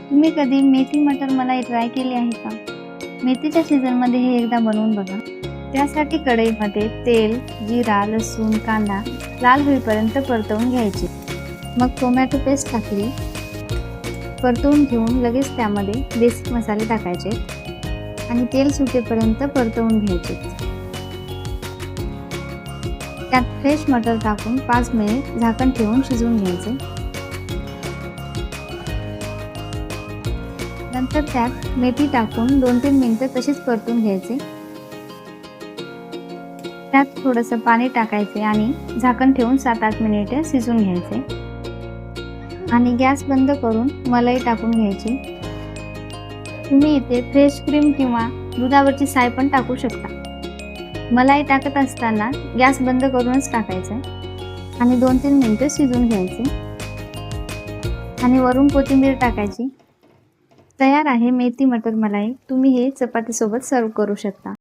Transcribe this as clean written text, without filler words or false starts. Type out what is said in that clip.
तुम्ही कधी मेथी मटर मलाई ट्राय केली आहे का? मेथीच्या सीझनमध्ये हे एकदा बनवून बघा. त्यासाठी कढईमध्ये तेल, जिरा, लसूण, कांदा लाल होईपर्यंत परतवून घ्यायचे. मग टोमॅटो पेस्ट टाकली. परतवून घेऊन लगेच त्यामध्ये बेसिक मसाले टाकायचे आणि तेल सुटेपर्यंत परतवून घ्यायचे. त्यात फ्रेश मटर टाकून 5 मिनिट झाकण ठेवून शिजवून घ्यायचे. नंतर त्यात मेथी टाकून 2-3 मिनिटं तशीच परतून घ्यायचे. त्यात थोडंसं पाणी टाकायचे आणि झाकण ठेवून 7-8 मिनिटे शिजवून घ्यायचे आणि गॅस बंद करून मलाई टाकून घ्यायची. तुम्ही इथे फ्रेश क्रीम किंवा दुधावरची साय पण टाकू शकता. मलाई टाकत असताना गॅस बंद करूनच टाकायचं आणि 2-3 मिनिटं शिजवून घ्यायचे आणि वरून कोथिंबीर टाकायची. तयार आहे मेथी मटर मलाई. तुम्ही हे चपातीसोबत सर्व करू शकता.